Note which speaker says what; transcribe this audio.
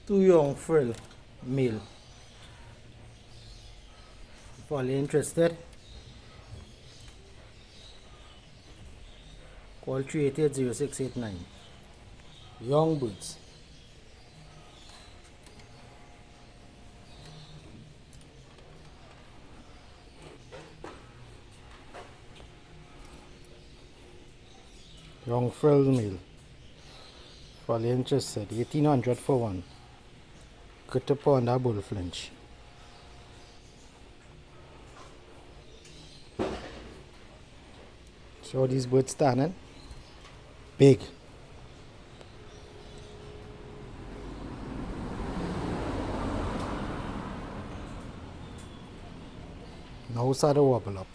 Speaker 1: Two young frill male. If all you're interested, call 388-0689. Young birds. Young frill male. If all you're interested, 1800 for one. Cut upon that bull flinch. See how these birds standing? Big. Now start to wobble up.